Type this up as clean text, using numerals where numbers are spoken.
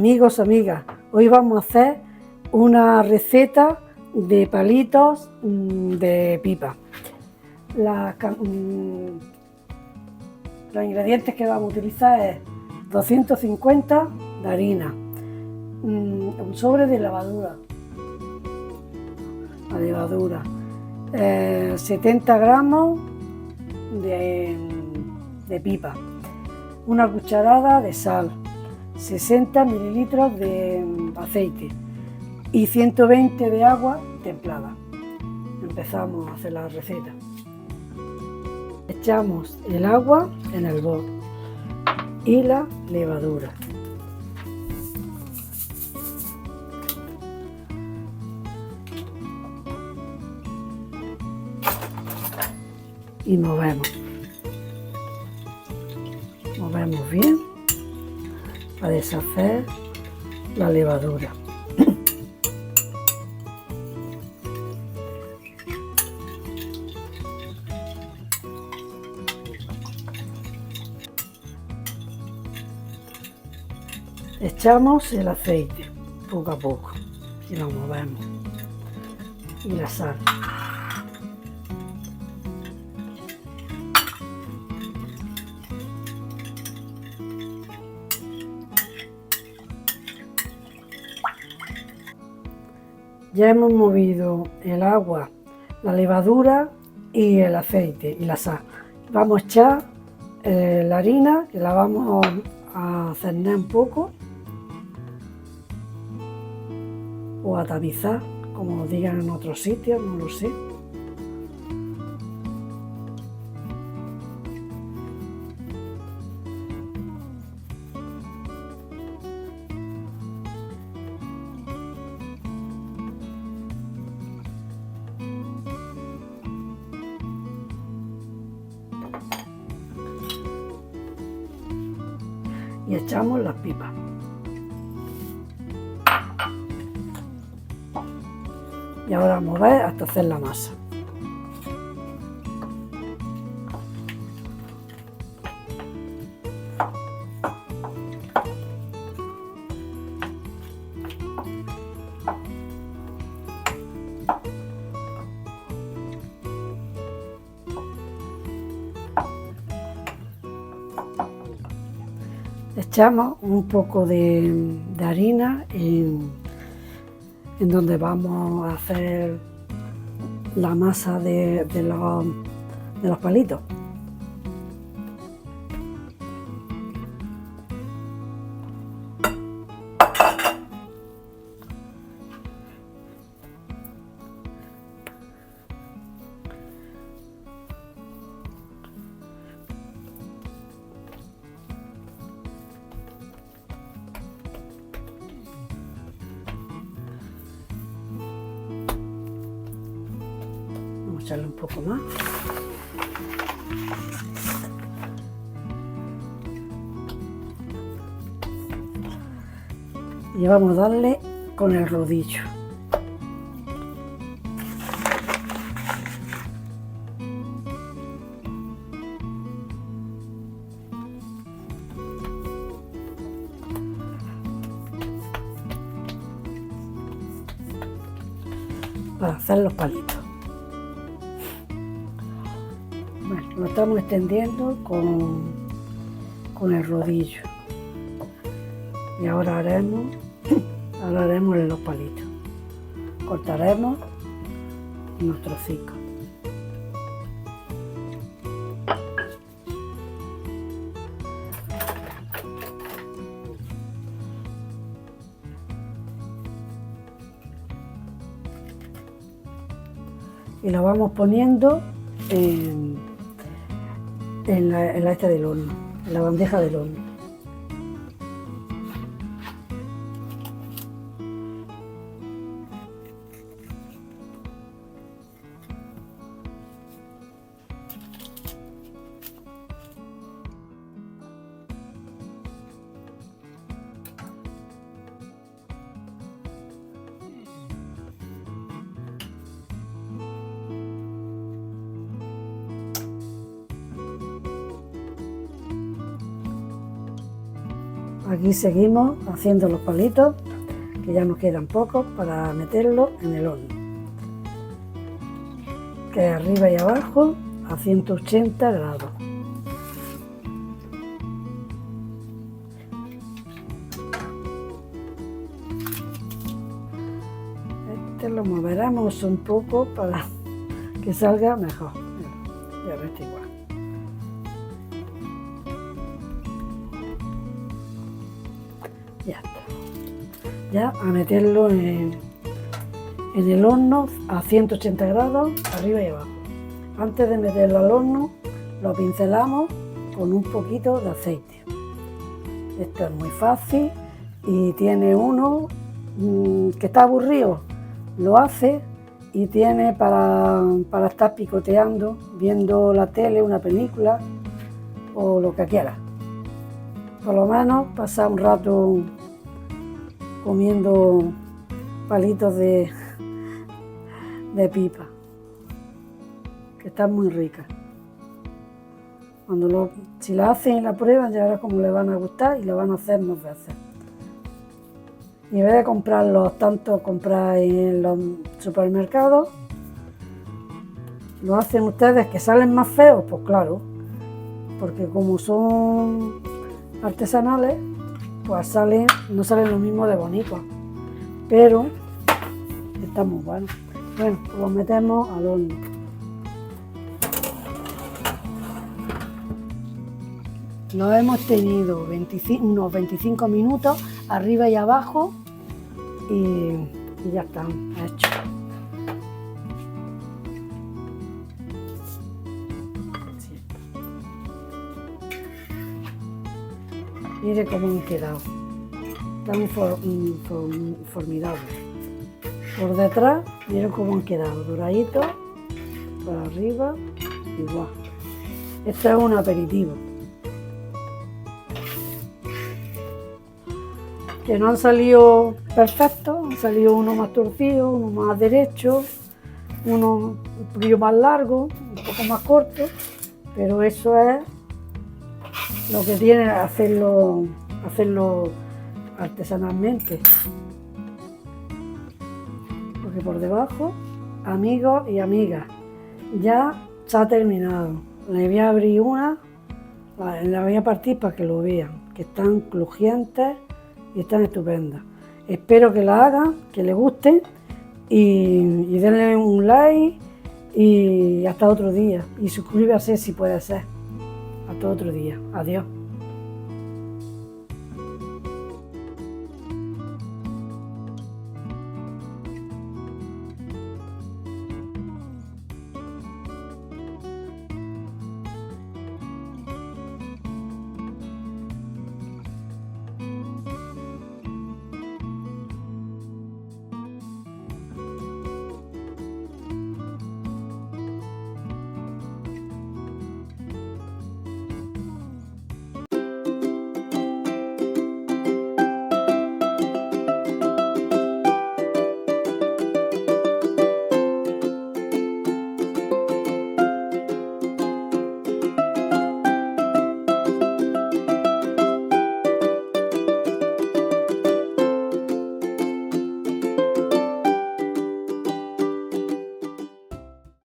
Amigos, amigas, hoy vamos a hacer una receta de palitos de pipa. Los ingredientes que vamos a utilizar es 250 de harina, un sobre de levadura, 70 gramos de pipa, una cucharada de sal, 60 mililitros de aceite y 120 de agua templada. Empezamos a hacer la receta. Echamos el agua en el bol y la levadura. Y movemos bien para deshacer la levadura. Echamos el aceite poco a poco y lo movemos, y la sal. Ya hemos movido el agua, la levadura y el aceite y la sal. Vamos a echar la harina, que la vamos a cerner un poco o a tamizar, como digan en otros sitios, no lo sé. Y echamos las pipas. Y ahora mover hasta hacer la masa. Echamos un poco de harina en donde vamos a hacer la masa de los palitos. Echarle un poco más. Y vamos a darle con el rodillo. Para hacer los palitos. Bueno, lo estamos extendiendo con el rodillo. Y ahora haremos los palitos. Cortaremos unos trocitos. Y lo vamos poniendo en la esta del horno, en la bandeja del horno. Aquí seguimos haciendo los palitos, que ya nos quedan pocos para meterlos en el horno, que es arriba y abajo a 180 grados. Lo moveremos un poco para que salga mejor. Ya ves, igual. Ya está. Ya a meterlo en el horno a 180 grados, arriba y abajo. Antes de meterlo al horno, lo pincelamos con un poquito de aceite. Esto es muy fácil y tiene uno que está aburrido, lo hace y tiene para estar picoteando, viendo la tele, una película o lo que quiera. Por lo menos pasar un rato comiendo palitos de pipa, que están muy ricas. Si la hacen y la prueban, ya verás cómo les van a gustar y lo van a hacer más veces. Y en vez de comprarlos tanto, comprar en los supermercados, lo hacen ustedes, que salen más feos, pues claro, porque como son artesanales, pues no salen lo mismo de bonitos, pero están muy buenos. Bueno, pues los metemos al horno. Lo hemos tenido unos 25 minutos arriba y abajo y ya están hechos. Mire cómo han quedado, tan formidables. Por detrás, miren cómo han quedado, doraditos, por arriba, igual. Esto es un aperitivo. Que no han salido perfectos, han salido uno más torcido, uno más derecho, uno un poquillo más largo, un poco más corto, pero eso es lo que tiene hacerlo artesanalmente. Porque por debajo, amigos y amigas, ya se ha terminado. Le voy a abrir una, la voy a partir para que lo vean, que están crujientes y están estupendas. Espero que la hagan, que les gusten y denle un like y hasta otro día. Y suscríbase si puede ser. Hasta otro día. Adiós.